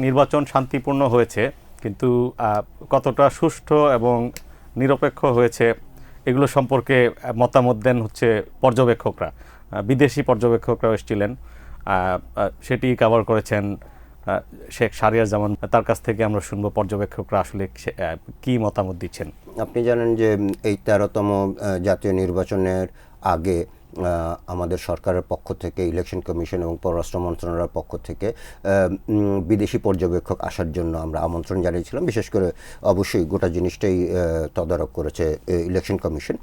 নির্বাচন শান্তিপূর্ণ হয়েছে, কিন্তু কতটা সুষ্ঠু এবং নিরপেক্ষ হয়েছে এগুলো সম্পর্কে মতামত দেন হচ্ছে পর্যবেক্ষকরা। বিদেশি পর্যবেক্ষকরাও এসেছিলেন, সেটি কভার করেছেন শেখ শাহরিয়ার জামান। তার কাছ থেকে আমরা শুনবো পর্যবেক্ষকরা আসলে কি মতামত দিচ্ছেন। আপনি জানেন যে এই 13তম জাতীয় নির্বাচনের আগে আমাদের সরকারের পক্ষ থেকে, ইলেকশন কমিশন এবং পররাষ্ট্র মন্ত্রণালয়ের পক্ষ থেকে বিদেশি পর্যবেক্ষক আসার জন্য আমরা আমন্ত্রণ জানিয়েছিলাম। বিশেষ করে অবশ্যই গোটা জিনিসটাই তদারক করেছে ইলেকশন কমিশন।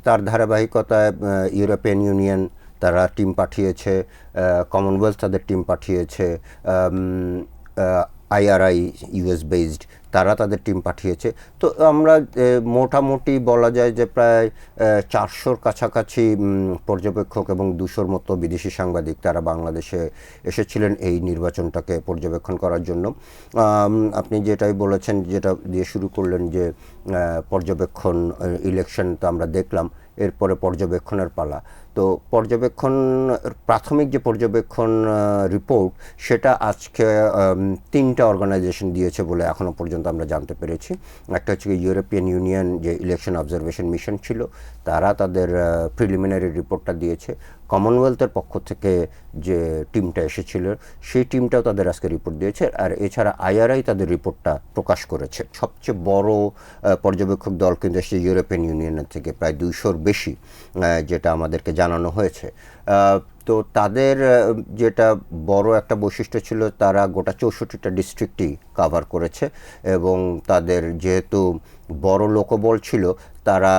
তার ধারাবাহিকতায় ইউরোপিয়ান ইউনিয়ন তারা টিম পাঠিয়েছে, কমনওয়েলথ তাদের টিম পাঠিয়েছে, আইআরআই ইউএস বেসড তারা তাদের টিম পাঠিয়েছে। তো আমরা মোটামুটি বলা যায় যে প্রায় 400-র কাছাকাছি পর্যবেক্ষক এবং 200-র মতো বিদেশি সাংবাদিক তারা বাংলাদেশে এসেছিলেন এই নির্বাচনটাকে পর্যবেক্ষণ করার জন্য। আপনি যেটাই বলেছেন, যেটা দিয়ে শুরু করলেন যে পর্যবেক্ষণ ইলেকশন তো আমরা দেখলাম, এরপরে পর্যবেক্ষণের পালা। তো পর্যবেক্ষণ প্রাথমিক যে পর্যবেক্ষণ রিপোর্ট সেটা আজকে 3টা অর্গানাইজেশন দিয়েছে বলে এখনো পর্যন্ত আমরা জানতে পেরেছি। একটা হচ্ছে ইউরোপিয়ান ইউনিয়ন যে ইলেকশন অবজারভেশন মিশন ছিল, তারা তাদের প্রিলিমিনারি রিপোর্টটা দিয়েছে। কমনওয়েলথের পক্ষ থেকে যে টিমটা এসেছিল সেই টিমটাও তাদের আজকে রিপোর্ট দিয়েছে। আর এছাড়া আইআরআই তাদের রিপোর্টটা প্রকাশ করেছে। সবচেয়ে বড় পর্যবেক্ষক দল কিন্তু এসেছে ইউরোপিয়ান ইউনিয়নের থেকে, প্রায় 200-র বেশি, যেটা আমাদেরকে জানানো হয়েছে। তো তাদের যেটা বড় একটা বৈশিষ্ট্য ছিল, তারা গোটা 64টা ডিস্ট্রিক্টই কাভার করেছে এবং তাদের যেহেতু বড় লোকবল ছিল, তারা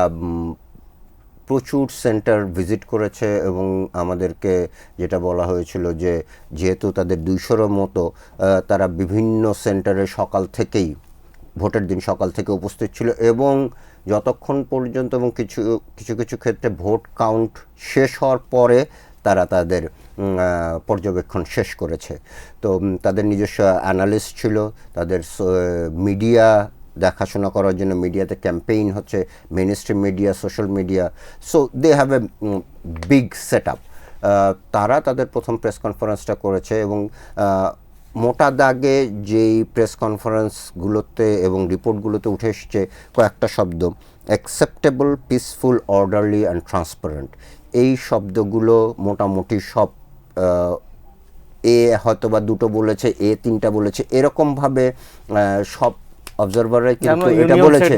প্রচুর সেন্টার ভিজিট করেছে এবং আমাদেরকে যেটা বলা হয়েছিল যে যেহেতু তাদের 200-র মতো, তারা বিভিন্ন সেন্টারে সকাল থেকেই, ভোটের দিন সকাল থেকে উপস্থিত ছিল এবং যতক্ষণ পর্যন্ত, এবং কিছু কিছু ক্ষেত্রে ভোট কাউন্ট শেষ হওয়ার পরে তারা তাদের পর্যবেক্ষণ শেষ করেছে। তো তাদের নিজস্ব অ্যানালিস্ট ছিল, তাদের মিডিয়া দেখাশোনা করার জন্য মিডিয়াতে ক্যাম্পেইন হচ্ছে, mainstream media, social media. So they have a big set up. তারা তাদের প্রথম প্রেস কনফারেন্সটা করেছে এবং মোটা দাগে যেই প্রেস কনফারেন্সগুলোতে এবং রিপোর্টগুলোতে উঠে এসছে কয়েকটা শব্দ: acceptable, peaceful, orderly and transparent. এই শব্দগুলো মোটামুটি সব, এ হয়তো বা 2টো বলেছে, এ 3টা বলেছে, এরকমভাবে সব অবজারভাররাই কিন্তু এটা বলেছে,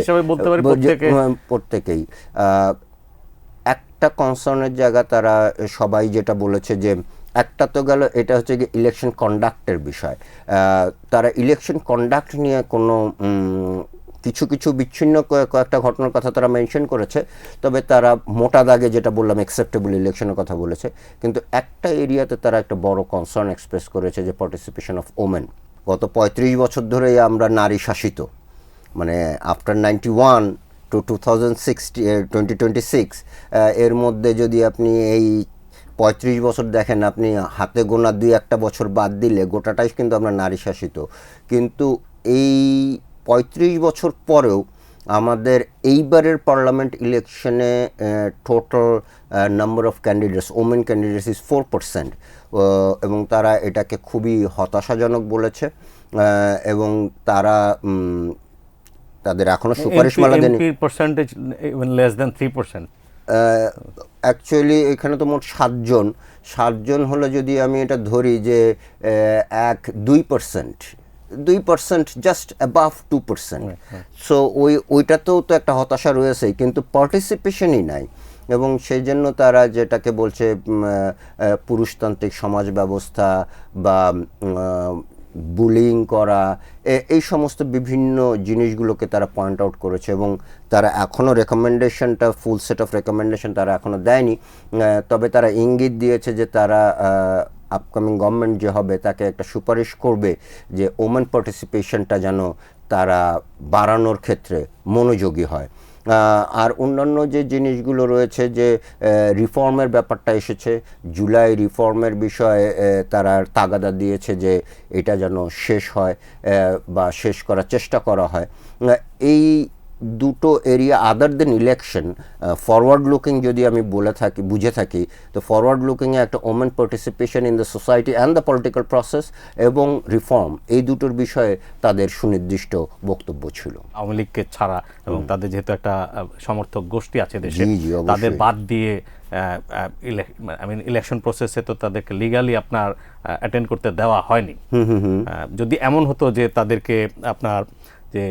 প্রত্যেকেই। একটা কনসার্নের জায়গা তারা সবাই যেটা বলেছে যে একটা তো গেল, এটা হচ্ছে কি ইলেকশন কন্ডাক্টের বিষয়। তারা ইলেকশন কন্ডাক্ট নিয়ে কোনো কিছু বিচ্ছিন্ন কয়েকটা ঘটনার কথা তারা মেনশন করেছে, তবে তারা মোটা দাগে যেটা বললাম অ্যাকসেপ্টেবল ইলেকশনের কথা বলেছে। কিন্তু একটা এরিয়াতে তারা একটা বড় কনসার্ন এক্সপ্রেস করেছে, যে পার্টিসিপেশন অফ ওমেন। গত 35 বছর ধরেই আমরা নারী শাসিত, মানে আফটার 91 টু 2026 এর মধ্যে যদি আপনি এই 35 বছর দেখেন, আপনি হাতে গোনা 2-1 বছর বাদ দিলে গোটাটাই কিন্তু আমরা নারী শাসিত। কিন্তু এই 35 বছর পরেও আমাদের এইবারের পার্লামেন্ট ইলেকশনে total number of candidates, women candidates is 4%, এবং তারা এটাকে খুবই হতাশাজনক বলেছে। এবং তারা তাদের এখনো সুপারিশমালা দেয়নি। Percentage even less than 3%। Actually এখানে তো মোট 7জন হলে, যদি আমি এটা ধরি যে 2%, জাস্ট অ্যাবাভ 2%। সো ওইটাতেও তো একটা হতাশা রয়েছে, কিন্তু পার্টিসিপেশনই নাই। এবং সেই জন্য তারা যেটাকে বলছে পুরুষতান্ত্রিক সমাজ ব্যবস্থা বা বুলিং করা, এই সমস্ত বিভিন্ন জিনিসগুলোকে তারা পয়েন্ট আউট করেছে। এবং তারা এখনও রেকমেন্ডেশনটা, ফুল সেট অফ রেকমেন্ডেশন তারা এখনও দেয়নি, তবে তারা ইঙ্গিত দিয়েছে যে তারা আপকামিং গভর্নমেন্ট যে হবে তাকে একটা সুপারিশ করবে যে ওমেন পার্টিসিপেশনটা যেন তারা বাড়ানোর ক্ষেত্রে মনোযোগী হয়। আর অন্যান্য যে জিনিসগুলো রয়েছে, যে রিফর্মের ব্যাপারটা এসেছে, জুলাই রিফর্মের বিষয়ে তারা তাগাদা দিয়েছে যে এটা যেন শেষ হয় বা শেষ করার চেষ্টা করা হয়। এই দুটো এরিয়া আদার দেন ইলেকশন, ফরওয়ার্ড লুকিং যদি আমি বুঝে থাকি, তো ফরওয়ার্ড লুকিংয়ে একটা women participation in the society and the political process এবং রিফর্ম, এই দুটোর বিষয়ে তাদের সুনির্দিষ্ট বক্তব্য ছিল। আওয়ামী লীগকে ছাড়া এবং তাদের যেহেতু একটা সমর্থক গোষ্ঠী আছে দেশে, জি, জি, অবশ্যই। তাদের বাদ দিয়ে ইলেকশন প্রসেসে তো তাদেরকে লিগালি আপনার অ্যাটেন্ড করতে দেওয়া হয়নি। যদি এমন হতো যে তাদেরকে আপনার যে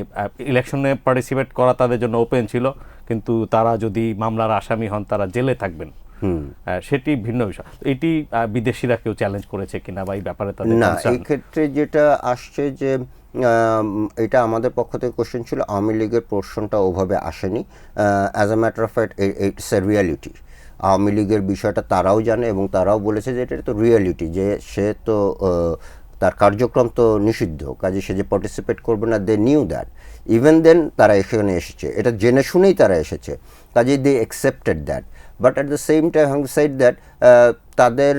ইলেকশনে পার্টিসিপেট করা তাদের জন্য ওপেন ছিল, কিন্তু তারা যদি মামলার আসামি হন তারা জেলে থাকবেন, সেটি ভিন্ন বিষয়। এটি বিদেশিরা কেউ চ্যালেঞ্জ করেছে কিনা বা এই ব্যাপারে তাদের না, concern? এই ক্ষেত্রে যেটা আসছে যে এটা আমাদের পক্ষ থেকে কোশ্চেন ছিল, আওয়ামী লীগের পোর্শনটা ওভাবে আসেনি। As a matter of fact it's a reality, Awami লীগের বিষয়টা তারাও জানে এবং তারাও বলেছে যে এটা তো রিয়ালিটি, যে সে তো তার কার্যক্রম তো নিষিদ্ধ, কাজে সে যে পার্টিসিপেট করবে না, they knew that, even then তারা এখানে এসেছে, এটা জেনে শুনেই তারা এসেছে, কাজে they accepted that. But at the same time having said that, তাদের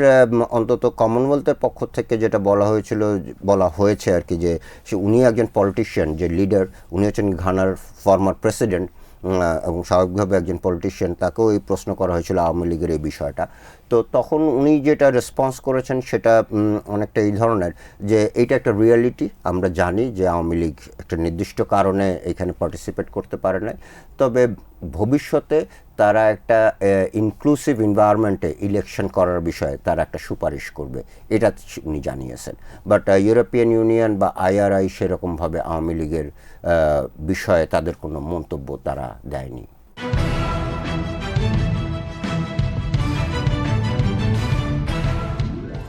অন্তত কমনওয়েলথের পক্ষ থেকে যেটা বলা হয়েছে আর কি, যে উনি একজন পলিটিশিয়ান, যে লিডার, উনি হচ্ছেন ঘানার ফর্মার প্রেসিডেন্ট এবং স্বাভাবিকভাবে একজন পলিটিশিয়ান, তাকেও এই প্রশ্ন করা হয়েছিল আওয়ামী লীগের এই বিষয়টা। তো তখন উনি যেটা রেসপন্স করেছেন সেটা অনেকটা এই ধরনের, যে এইটা একটা রিয়ালিটি, আমরা জানি যে আওয়ামী লীগ একটা নির্দিষ্ট কারণে এখানে পার্টিসিপেট করতে পারে না, তবে ভবিষ্যতে তারা একটা ইনক্লুসিভ এনভায়রনমেন্টে ইলেকশন করার বিষয়ে তারা একটা সুপারিশ করবে, এটা উনি জানিয়েছেন। বাট ইউরোপিয়ান ইউনিয়ন বা IRI সেরকমভাবে আওয়ামী লীগের বিষয়ে তাদের কোনো মন্তব্য তারা দেয়নি।